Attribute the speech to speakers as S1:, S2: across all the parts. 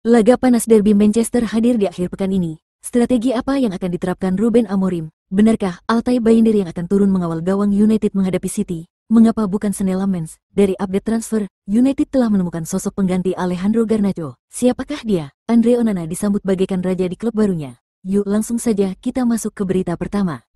S1: Laga panas derby Manchester hadir di akhir pekan ini. Strategi apa yang akan diterapkan Ruben Amorim? Benarkah Altay Bayindir yang akan turun mengawal gawang United menghadapi City? Mengapa bukan Senne Lammens? Dari update transfer, United telah menemukan sosok pengganti Alejandro Garnacho. Siapakah dia? Andre Onana disambut bagaikan raja di klub barunya. Yuk langsung saja kita masuk ke berita pertama.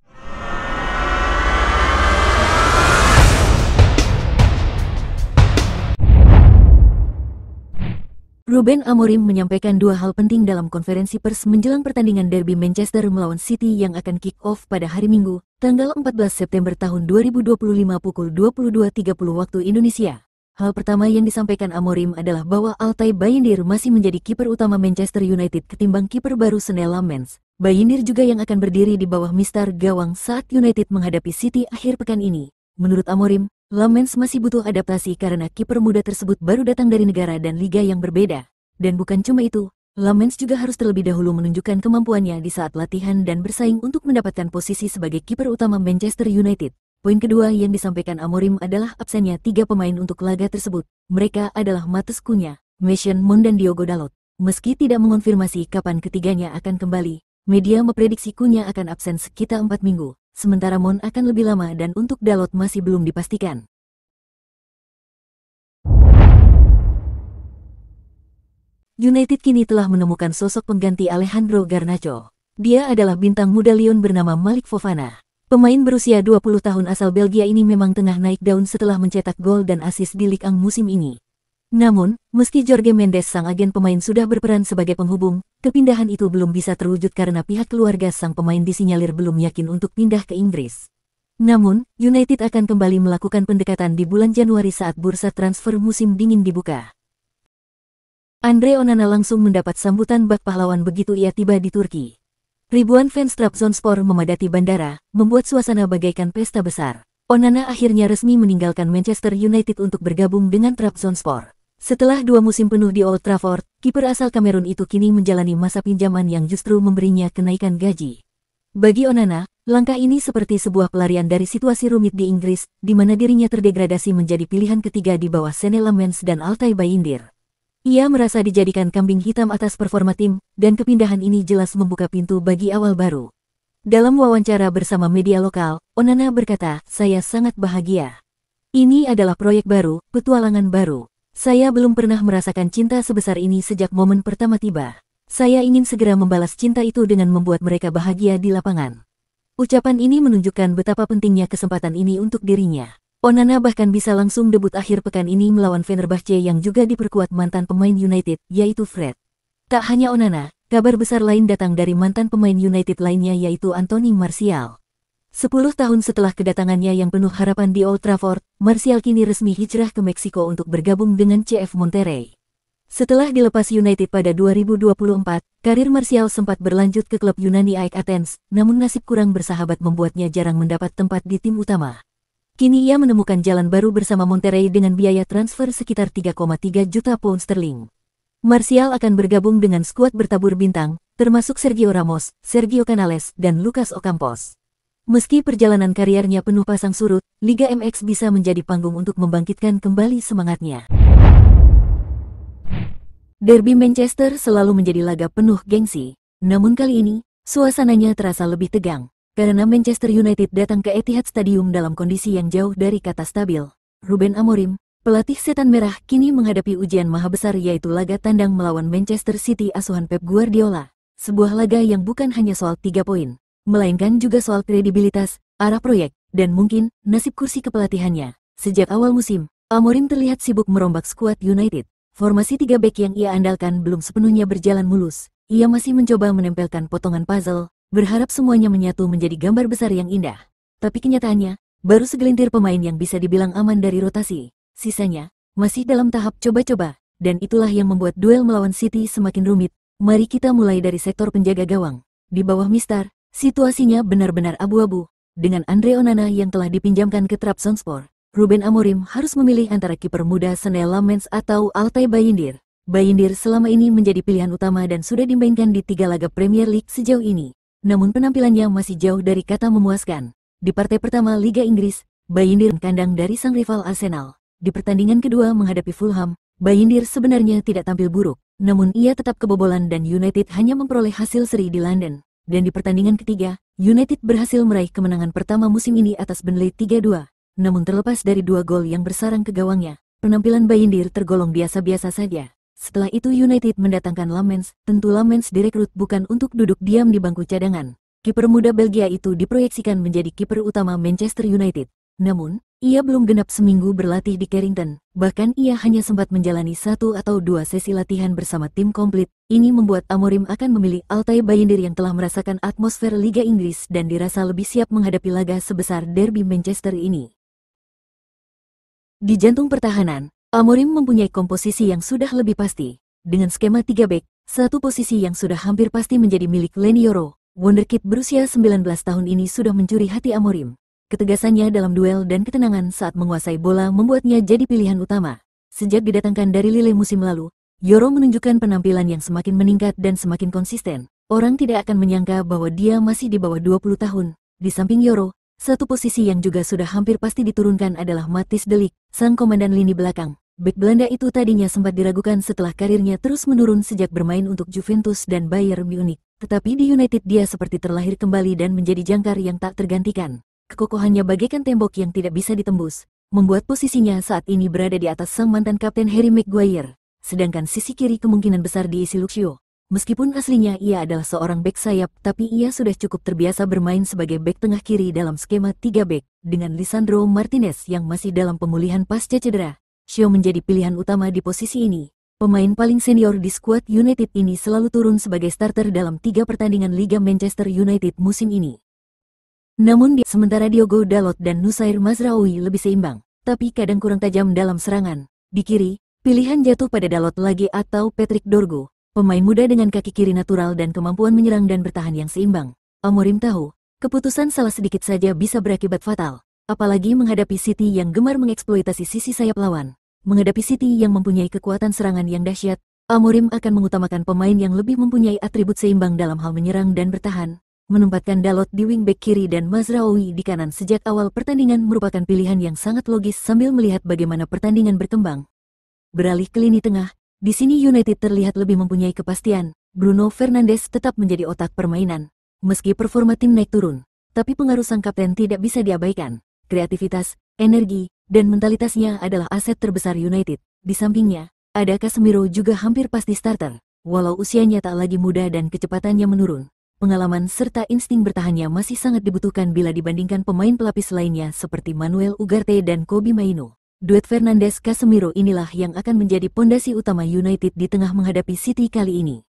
S1: Ruben Amorim menyampaikan dua hal penting dalam konferensi pers menjelang pertandingan derby Manchester melawan City yang akan kick-off pada hari Minggu, tanggal 14 September tahun 2025 pukul 22.30 waktu Indonesia. Hal pertama yang disampaikan Amorim adalah bahwa Altay Bayindir masih menjadi kiper utama Manchester United ketimbang kiper baru Senne Lammens. Bayindir juga yang akan berdiri di bawah mistar gawang saat United menghadapi City akhir pekan ini. Menurut Amorim, Lammens masih butuh adaptasi karena kiper muda tersebut baru datang dari negara dan liga yang berbeda. Dan bukan cuma itu, Lammens juga harus terlebih dahulu menunjukkan kemampuannya di saat latihan dan bersaing untuk mendapatkan posisi sebagai kiper utama Manchester United. Poin kedua yang disampaikan Amorim adalah absennya 3 pemain untuk laga tersebut. Mereka adalah Matheus Cunha, Mason Mount dan Diogo Dalot. Meski tidak mengonfirmasi kapan ketiganya akan kembali, media memprediksi Cunha akan absen sekitar 4 minggu. Sementara Mount akan lebih lama dan untuk Dalot masih belum dipastikan. United kini telah menemukan sosok pengganti Alejandro Garnacho. Dia adalah bintang muda Lyon bernama Malik Fofana. Pemain berusia 20 tahun asal Belgia ini memang tengah naik daun setelah mencetak gol dan assist di Ligue 1 musim ini. Namun, meski Jorge Mendes sang agen pemain sudah berperan sebagai penghubung, kepindahan itu belum bisa terwujud karena pihak keluarga sang pemain disinyalir belum yakin untuk pindah ke Inggris. Namun, United akan kembali melakukan pendekatan di bulan Januari saat bursa transfer musim dingin dibuka. Andre Onana langsung mendapat sambutan bak pahlawan begitu ia tiba di Turki. Ribuan fans Trabzonspor memadati bandara, membuat suasana bagaikan pesta besar. Onana akhirnya resmi meninggalkan Manchester United untuk bergabung dengan Trabzonspor. Setelah 2 musim penuh di Old Trafford, kiper asal Kamerun itu kini menjalani masa pinjaman yang justru memberinya kenaikan gaji. Bagi Onana, langkah ini seperti sebuah pelarian dari situasi rumit di Inggris, di mana dirinya terdegradasi menjadi pilihan ketiga di bawah Senne Lammens dan Altay Bayindir. Ia merasa dijadikan kambing hitam atas performa tim, dan kepindahan ini jelas membuka pintu bagi awal baru. Dalam wawancara bersama media lokal, Onana berkata, "Saya sangat bahagia. Ini adalah proyek baru, petualangan baru. Saya belum pernah merasakan cinta sebesar ini sejak momen pertama tiba. Saya ingin segera membalas cinta itu dengan membuat mereka bahagia di lapangan." Ucapan ini menunjukkan betapa pentingnya kesempatan ini untuk dirinya. Onana bahkan bisa langsung debut akhir pekan ini melawan Fenerbahce yang juga diperkuat mantan pemain United, yaitu Fred. Tak hanya Onana, kabar besar lain datang dari mantan pemain United lainnya yaitu Anthony Martial. 10 tahun setelah kedatangannya yang penuh harapan di Old Trafford, Martial kini resmi hijrah ke Meksiko untuk bergabung dengan CF Monterrey. Setelah dilepas United pada 2024, karir Martial sempat berlanjut ke klub Yunani AEK Athens, namun nasib kurang bersahabat membuatnya jarang mendapat tempat di tim utama. Kini ia menemukan jalan baru bersama Monterrey dengan biaya transfer sekitar 3,3 juta pound sterling. Martial akan bergabung dengan skuad bertabur bintang, termasuk Sergio Ramos, Sergio Canales, dan Lucas Ocampos. Meski perjalanan kariernya penuh pasang surut, Liga MX bisa menjadi panggung untuk membangkitkan kembali semangatnya. Derby Manchester selalu menjadi laga penuh gengsi, namun kali ini, suasananya terasa lebih tegang, karena Manchester United datang ke Etihad Stadium dalam kondisi yang jauh dari kata stabil. Ruben Amorim, pelatih setan merah, kini menghadapi ujian maha besar yaitu laga tandang melawan Manchester City asuhan Pep Guardiola. Sebuah laga yang bukan hanya soal 3 poin, melainkan juga soal kredibilitas, arah proyek, dan mungkin nasib kursi kepelatihannya. Sejak awal musim, Amorim terlihat sibuk merombak skuad United. Formasi 3 bek yang ia andalkan belum sepenuhnya berjalan mulus. Ia masih mencoba menempelkan potongan puzzle, berharap semuanya menyatu menjadi gambar besar yang indah. Tapi kenyataannya, baru segelintir pemain yang bisa dibilang aman dari rotasi. Sisanya, masih dalam tahap coba-coba, dan itulah yang membuat duel melawan City semakin rumit. Mari kita mulai dari sektor penjaga gawang. Di bawah mistar, situasinya benar-benar abu-abu. Dengan Andre Onana yang telah dipinjamkan ke Trabzonspor, Ruben Amorim harus memilih antara kiper muda Senne Lammens atau Altay Bayindir. Bayindir selama ini menjadi pilihan utama dan sudah dimainkan di 3 laga Premier League sejauh ini. Namun penampilannya masih jauh dari kata memuaskan. Di partai pertama Liga Inggris, Bayindir kandang dari sang rival Arsenal. Di pertandingan kedua menghadapi Fulham, Bayindir sebenarnya tidak tampil buruk. Namun ia tetap kebobolan dan United hanya memperoleh hasil seri di London. Dan di pertandingan ketiga, United berhasil meraih kemenangan pertama musim ini atas Burnley 3-2. Namun terlepas dari 2 gol yang bersarang ke gawangnya, penampilan Bayindir tergolong biasa-biasa saja. Setelah itu United mendatangkan Lamens. Tentu Lamens direkrut bukan untuk duduk diam di bangku cadangan. Kiper muda Belgia itu diproyeksikan menjadi kiper utama Manchester United. Namun, ia belum genap seminggu berlatih di Carrington. Bahkan ia hanya sempat menjalani 1 atau 2 sesi latihan bersama tim komplit. Ini membuat Amorim akan memilih Altay Bayindir yang telah merasakan atmosfer Liga Inggris dan dirasa lebih siap menghadapi laga sebesar derby Manchester ini. Di jantung pertahanan, Amorim mempunyai komposisi yang sudah lebih pasti. Dengan skema 3 bek, satu posisi yang sudah hampir pasti menjadi milik Leny Yoro. Wonderkid berusia 19 tahun ini sudah mencuri hati Amorim. Ketegasannya dalam duel dan ketenangan saat menguasai bola membuatnya jadi pilihan utama. Sejak didatangkan dari Lille musim lalu, Yoro menunjukkan penampilan yang semakin meningkat dan semakin konsisten. Orang tidak akan menyangka bahwa dia masih di bawah 20 tahun. Di samping Yoro, satu posisi yang juga sudah hampir pasti diturunkan adalah Matthijs de Ligt, sang komandan lini belakang. Bek Belanda itu tadinya sempat diragukan setelah karirnya terus menurun sejak bermain untuk Juventus dan Bayern Munich. Tetapi di United dia seperti terlahir kembali dan menjadi jangkar yang tak tergantikan. Kekokohannya bagaikan tembok yang tidak bisa ditembus, membuat posisinya saat ini berada di atas sang mantan kapten Harry Maguire. Sedangkan sisi kiri kemungkinan besar diisi Luxio. Meskipun aslinya ia adalah seorang bek sayap, tapi ia sudah cukup terbiasa bermain sebagai bek tengah kiri dalam skema 3 bek, dengan Lisandro Martinez yang masih dalam pemulihan pasca cedera. Shaw menjadi pilihan utama di posisi ini. Pemain paling senior di skuad United ini selalu turun sebagai starter dalam 3 pertandingan Liga Manchester United musim ini. Namun sementara Diogo Dalot dan Nusair Mazraoui lebih seimbang, tapi kadang kurang tajam dalam serangan. Di kiri, pilihan jatuh pada Dalot lagi atau Patrick Dorgu, pemain muda dengan kaki kiri natural dan kemampuan menyerang dan bertahan yang seimbang. Amorim tahu, keputusan salah sedikit saja bisa berakibat fatal, apalagi menghadapi City yang gemar mengeksploitasi sisi sayap lawan. Menghadapi City yang mempunyai kekuatan serangan yang dahsyat, Amorim akan mengutamakan pemain yang lebih mempunyai atribut seimbang dalam hal menyerang dan bertahan. Menempatkan Dalot di wingback kiri dan Mazraoui di kanan sejak awal pertandingan merupakan pilihan yang sangat logis sambil melihat bagaimana pertandingan berkembang. Beralih ke lini tengah, di sini United terlihat lebih mempunyai kepastian. Bruno Fernandes tetap menjadi otak permainan. Meski performa tim naik turun, tapi pengaruh sang kapten tidak bisa diabaikan. Kreativitas, energi, dan mentalitasnya adalah aset terbesar United. Di sampingnya, ada Casemiro juga hampir pasti starter. Walau usianya tak lagi muda dan kecepatannya menurun, pengalaman serta insting bertahannya masih sangat dibutuhkan bila dibandingkan pemain pelapis lainnya seperti Manuel Ugarte dan Kobbie Mainoo. Duet Fernandes-Casemiro inilah yang akan menjadi pondasi utama United di tengah menghadapi City kali ini.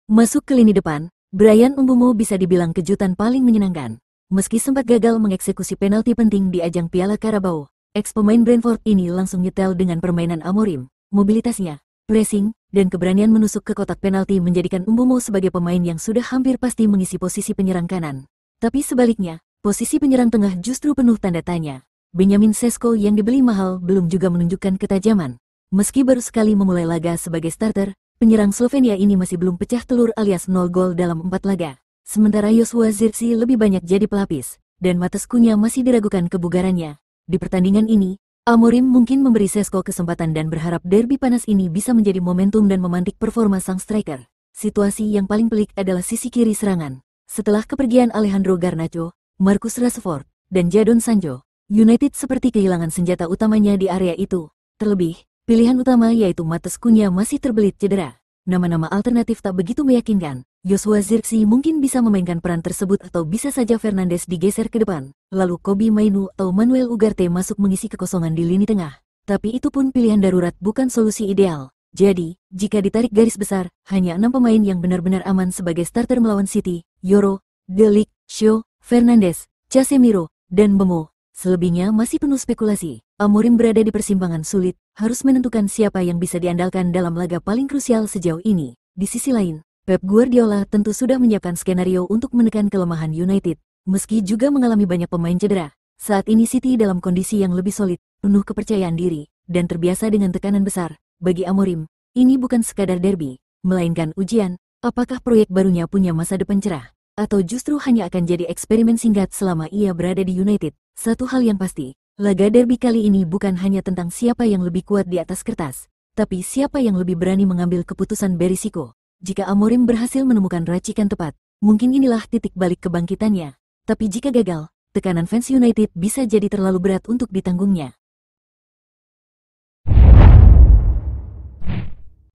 S1: Masuk ke lini depan, Bryan Mbeumo bisa dibilang kejutan paling menyenangkan. Meski sempat gagal mengeksekusi penalti penting di ajang Piala Carabao, ex-pemain Brentford ini langsung nyetel dengan permainan Amorim. Mobilitasnya, pressing, dan keberanian menusuk ke kotak penalti menjadikan Mbeumo sebagai pemain yang sudah hampir pasti mengisi posisi penyerang kanan. Tapi sebaliknya, posisi penyerang tengah justru penuh tanda tanya. Benjamin Sesko yang dibeli mahal belum juga menunjukkan ketajaman. Meski baru sekali memulai laga sebagai starter, penyerang Slovenia ini masih belum pecah telur alias 0 gol dalam 4 laga. Sementara Joshua Zirkzee lebih banyak jadi pelapis, dan Matheus Cunha masih diragukan kebugarannya. Di pertandingan ini, Amorim mungkin memberi Sesko kesempatan dan berharap derby panas ini bisa menjadi momentum dan memantik performa sang striker. Situasi yang paling pelik adalah sisi kiri serangan. Setelah kepergian Alejandro Garnacho, Marcus Rashford, dan Jadon Sancho, United seperti kehilangan senjata utamanya di area itu. Terlebih, pilihan utama yaitu Matheus Cunha masih terbelit cedera. Nama-nama alternatif tak begitu meyakinkan. Joshua Zirkzee mungkin bisa memainkan peran tersebut atau bisa saja Fernandes digeser ke depan, lalu Kobbie Mainoo atau Manuel Ugarte masuk mengisi kekosongan di lini tengah. Tapi itu pun pilihan darurat bukan solusi ideal. Jadi, jika ditarik garis besar, hanya 6 pemain yang benar-benar aman sebagai starter melawan City: Yoro, De Ligt, Shaw, Fernandes, Casemiro, dan Mbeumo. Selebihnya masih penuh spekulasi. Amorim berada di persimpangan sulit, harus menentukan siapa yang bisa diandalkan dalam laga paling krusial sejauh ini. Di sisi lain, Pep Guardiola tentu sudah menyiapkan skenario untuk menekan kelemahan United. Meski juga mengalami banyak pemain cedera, saat ini City dalam kondisi yang lebih solid, penuh kepercayaan diri, dan terbiasa dengan tekanan besar. Bagi Amorim, ini bukan sekadar derby, melainkan ujian, apakah proyek barunya punya masa depan cerah, atau justru hanya akan jadi eksperimen singkat selama ia berada di United. Satu hal yang pasti, laga derby kali ini bukan hanya tentang siapa yang lebih kuat di atas kertas, Tapi siapa yang lebih berani mengambil keputusan berisiko? Jika Amorim berhasil menemukan racikan tepat, mungkin inilah titik balik kebangkitannya. Tapi jika gagal, tekanan fans United bisa jadi terlalu berat untuk ditanggungnya.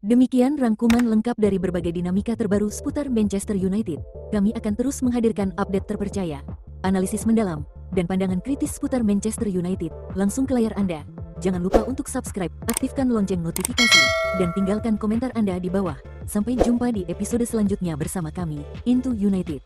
S1: Demikian rangkuman lengkap dari berbagai dinamika terbaru seputar Manchester United. Kami akan terus menghadirkan update terpercaya, analisis mendalam, dan pandangan kritis seputar Manchester United langsung ke layar Anda. Jangan lupa untuk subscribe, aktifkan lonceng notifikasi, dan tinggalkan komentar Anda di bawah. Sampai jumpa di episode selanjutnya bersama kami, Into United.